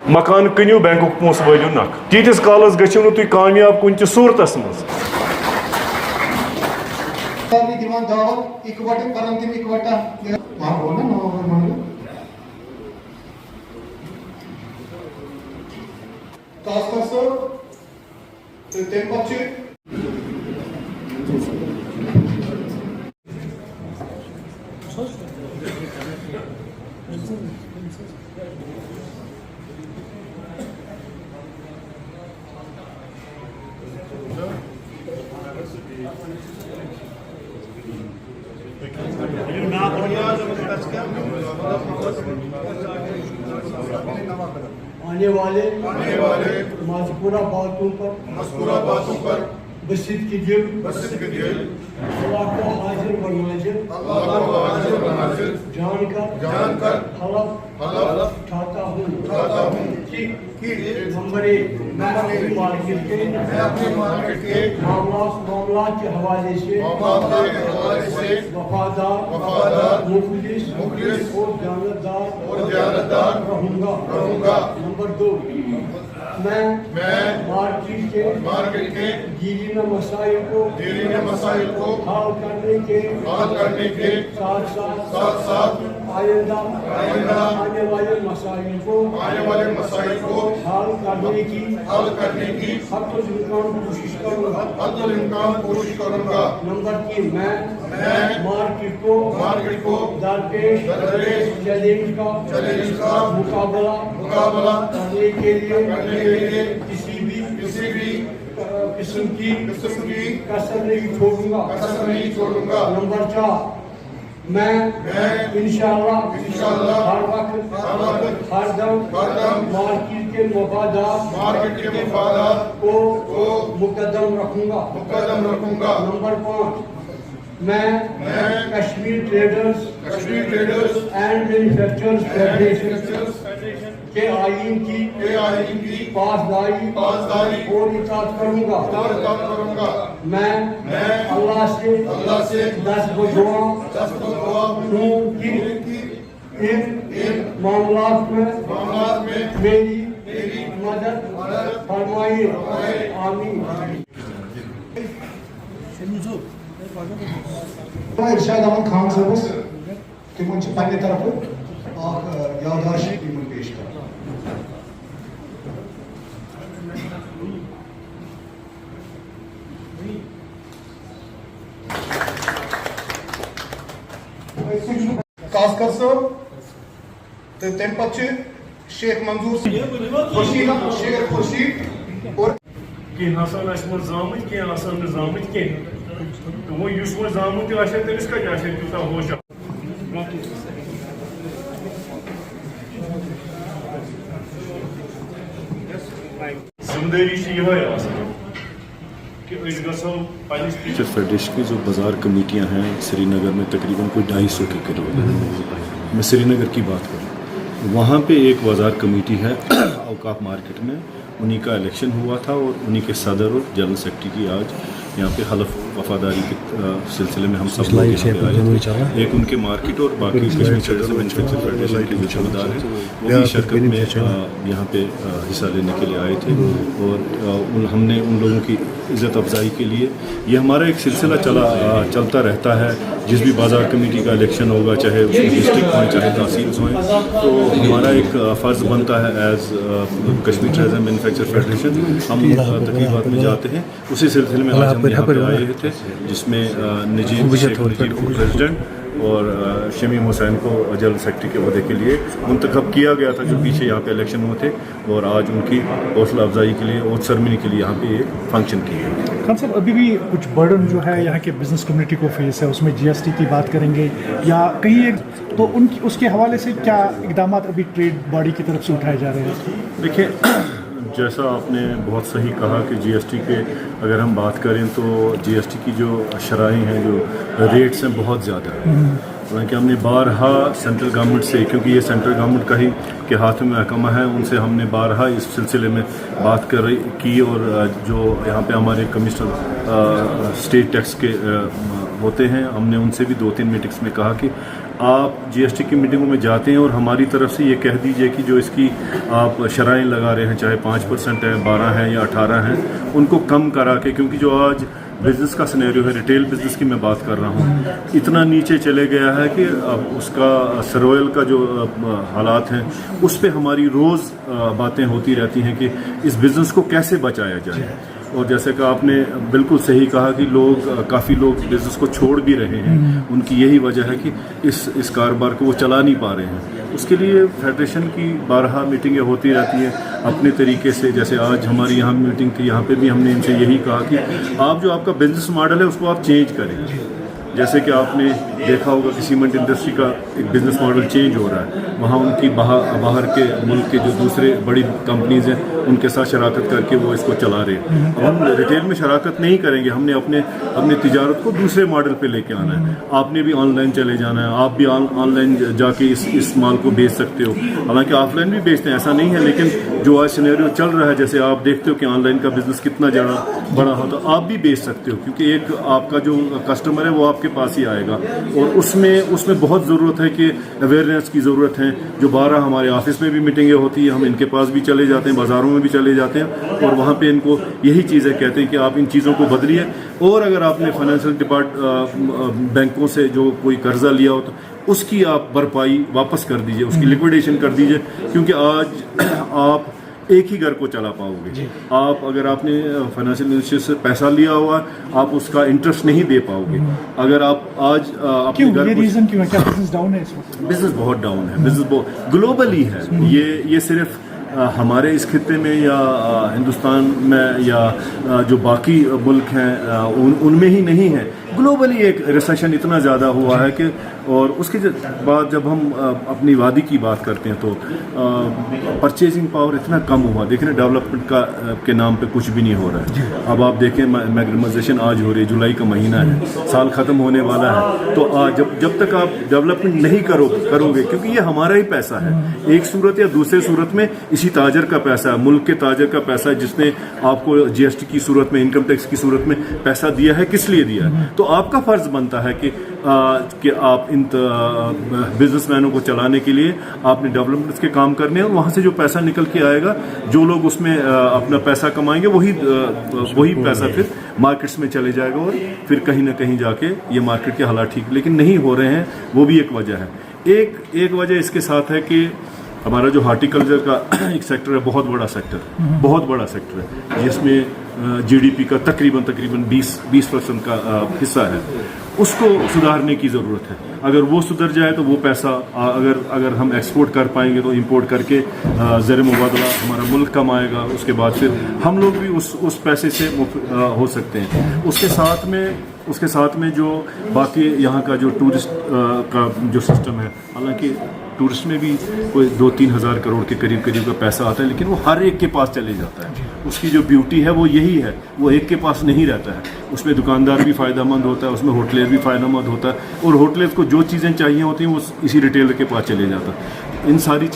मकान कनियो बैंक पोस वालियो नख तीतिस कालस गछिव नु तुई कामयाब कुन त सूरतस मज आने वाले मज़कूरा बातों पर बसित की दिल अल्लाह को हाजिर व नाजिर जानकर हलफ उठाता हूँ कि नंबर एक मैं अपनी मार्केट के मामला के हवाले से वफादार मुखलिस और जानदार रहूँगा। नंबर दो मैं मार्केट के दीनी मसाइल को हल करने के साथ साथ आइंदा आने वाले मसाइल को हल करने की हद्दुल-इम्कान कोशिश करूँगा। नंबर तीन मैं मार्केट को दरपेश चैलेंज का मुकाबला करने के लिए किसी भी किस्म की कसर नहीं छोड़ूंगा। नंबर चार मैं इंशाअल्लाह हर वक्त हर दम मार्केट के मफादात को मुकद्दम रखूंगा। नंबर पाँच मैं Kashmir traders and manufacturers federation के आईन की पासदारी और इताअत करूंगा। मैं अल्लाह से 10 दुआ हूँ कि इन मामलात में मेरी मदद फरमाइए। आमीन। इरशाद अहमद खान साहब तिमन पन्ने तरफ याददाश्त पेश कर कासकर साहब तो तम पे शेख मंजूर शेख खुर्शीद और कह जामुत कह जामुत कह तो वो युस वो जामुत तमिस कत तूता होश जिम्मेदारी फेडरेशन की जो बाज़ार कमेटियां हैं श्रीनगर में तकरीबन कोई 250 के करीब है। मैं श्रीनगर की बात करूँ वहाँ पे एक बाज़ार कमेटी है औकाफ मार्केट में, उन्हीं का इलेक्शन हुआ था और उन्हीं के सदर और जनरल सेक्रेटरी की आज यहाँ पे हलफ वफादारी के सिलसिले में हम सब लोग यहाँ पे आए थे। एक उनके मार्केट और बाकी कश्मीर ट्रेडर्स मैन्युफैक्चर फेडरेशन के जो जिम्मेदार हैं वो भी शिरकत में यहाँ पे हिस्सा लेने के लिए आए थे और हमने उन लोगों की इज़्ज़त अफजाई के लिए ये हमारा एक सिलसिला चलता रहता है। जिस भी बाज़ार कमेटी का इलेक्शन होगा, चाहे उसमें डिस्ट्रिक्ट हों चाहे तहसील्स हों, तो हमारा एक फ़र्ज़ बनता है as Kashmir traders and manufacture federation हम तकरीबात में जाते हैं। उसी सिलसिले में आज हम यहाँ पर आए थे जिसमें नजीब को प्रेसिडेंट और शमीम हुसैन को जनरल सेक्रेटरी के ओहदे के लिए मुंतखब किया गया था जो पीछे यहाँ पे इलेक्शन हुए थे, और आज उनकी हौसला अफजाई के लिए और सरमनी के लिए यहाँ पे एक फंक्शन किया गया। खान साहब अभी भी कुछ बर्डन जो है यहाँ के बिजनेस कम्युनिटी को फेस है, उसमें GST की बात करेंगे या कहीं एक तो उनकी उसके हवाले से क्या इक़दाम अभी ट्रेड बॉडी की तरफ से उठाए जा रहे हैं? देखिए जैसा आपने बहुत सही कहा कि GST के अगर हम बात करें तो GST की जो शराइ हैं, जो रेट्स हैं बहुत ज़्यादा है। हालांकि हमने बारहा सेंट्रल गवर्नमेंट से, क्योंकि ये सेंट्रल गवर्नमेंट का ही के हाथ में महकमा है, उनसे हमने बारहा इस सिलसिले में बात की और जो यहाँ पे हमारे कमिश्नर स्टेट टैक्स के होते हैं, हमने उनसे भी 2-3 मीटिंग्स में कहा कि आप GST की मीटिंगों में जाते हैं और हमारी तरफ से ये कह दीजिए कि जो इसकी आप शराइन लगा रहे हैं, चाहे 5% है, 12 है या 18 है, उनको कम करा के, क्योंकि जो आज बिज़नेस का सिनेरियो है, रिटेल बिज़नेस की मैं बात कर रहा हूँ, इतना नीचे चले गया है कि अब उसका सर्वाइवल का जो हालात हैं उस पे हमारी रोज़ बातें होती रहती हैं कि इस बिज़नेस को कैसे बचाया जाए। और जैसे कि आपने बिल्कुल सही कहा कि काफ़ी लोग बिज़नेस को छोड़ भी रहे हैं, उनकी यही वजह है कि इस कारोबार को वो चला नहीं पा रहे हैं। उसके लिए फेडरेशन की 12 मीटिंगें होती रहती हैं अपने तरीके से। जैसे आज हमारी यहाँ मीटिंग थी, यहाँ पे भी हमने इनसे यही कहा कि आप जो आपका बिज़नेस मॉडल है उसको आप चेंज करें। जैसे कि आपने देखा होगा कि सीमेंट इंडस्ट्री का एक बिज़नेस मॉडल चेंज हो रहा है, वहाँ उनकी बाहर के मुल्क के जो दूसरे बड़ी कंपनीज़ हैं उनके साथ शराकत करके वो इसको चला रहे हैं। अब हम रिटेल में शराकत नहीं करेंगे, हमने अपने तिजारत को दूसरे मॉडल पे लेके आना है। आपने भी ऑनलाइन चले जाना है, आप भी ऑनलाइन जाके इस माल को बेच सकते हो, हालांकि ऑफलाइन भी बेचते हैं, ऐसा नहीं है। लेकिन जो आज सिनेरियो चल रहा है, जैसे आप देखते हो कि ऑनलाइन का बिज़नेस कितना ज़्यादा बड़ा होता है, आप भी बेच सकते हो, क्योंकि एक आपका जो कस्टमर है वो आपके पास ही आएगा। और उसमें बहुत ज़रूरत है कि अवेयरनेस की ज़रूरत है। जो 12 हमारे ऑफिस में भी मीटिंगें होती है, हम इनके पास भी चले जाते हैं, बाज़ारों में भी चले जाते हैं, और वहाँ पे इनको यही चीज़ें कहते हैं कि आप इन चीज़ों को बदलिए। और अगर आपने फाइनेंशियल बैंकों से जो कोई कर्जा लिया हो तो उसकी आप भरपाई वापस कर दीजिए, उसकी लिक्विडेशन कर दीजिए, क्योंकि आज आप एक ही घर को चला पाओगे। आप अगर आपने फाइनेंशियल इंस्टीट्यूट से पैसा लिया हुआ, आप उसका इंटरेस्ट नहीं दे पाओगे। अगर आप आज अपने घर को, रीजन क्यों है? क्या बिजनेस डाउन है इस वक्त? बिजनेस बहुत डाउन है, बिजनेस बहुत ग्लोबली है। ये सिर्फ हमारे इस खित्ते में या हिंदुस्तान में या जो बाकी मुल्क हैं उनमें ही नहीं है, ग्लोबली एक रिसेशन इतना ज़्यादा हुआ है कि, और उसके बाद जब हम अपनी वादी की बात करते हैं तो परचेजिंग पावर इतना कम हुआ। देखें डेवलपमेंट के नाम पे कुछ भी नहीं हो रहा है। अब आप देखें मैग्नीमाइजेशन आज हो रही है, जुलाई का महीना है, साल ख़त्म होने वाला है, तो जब तक आप डेवलपमेंट नहीं करोगे, क्योंकि ये हमारा ही पैसा है, एक सूरत या दूसरे सूरत में इसी ताजर का पैसा है, मुल्क के ताजर का पैसा है, जिसने आपको GST की सूरत में, इनकम टैक्स की सूरत में पैसा दिया है, किस लिए दिया है। तो आपका फ़र्ज़ बनता है कि आप इन बिजनेसमैनों को चलाने के लिए आपने डेवलपमेंट के काम करने हैं, और वहाँ से जो पैसा निकल के आएगा, जो लोग उसमें अपना पैसा कमाएंगे, वही पैसा फिर मार्केट्स में चले जाएगा, और फिर कहीं ना कहीं जाके ये मार्केट के हालात ठीक लेकिन नहीं हो रहे हैं। वो भी एक वजह है। एक वजह इसके साथ है कि हमारा जो हार्टिकल्चर का एक सेक्टर है, बहुत बड़ा सेक्टर है, जिसमें GDP का तकरीबन 20% का हिस्सा है। उसको सुधारने की ज़रूरत है। अगर वो सुधर जाए तो वो पैसा अगर हम एक्सपोर्ट कर पाएंगे तो इंपोर्ट करके ज़र मुबादला हमारा मुल्क कमाएगा, उसके बाद फिर हम लोग भी उस पैसे से हो सकते हैं। उसके साथ में जो बाकी यहाँ का जो टूरिस्ट का जो सिस्टम है, हालांकि टूरिस्ट में भी कोई 2-3 हज़ार करोड़ के करीब का पैसा आता है, लेकिन वो हर एक के पास चले जाता है। उसकी जो ब्यूटी है वो यही है, वो एक के पास नहीं रहता है। उसमें दुकानदार भी फ़ायदेमंद होता है, उसमें होटलियर भी फ़ायदेमंद होता है, और होटलियर को जो चीज़ें चाहिए होती हैं वो इसी रिटेलर के पास चले जाता है। इन सारी चीज़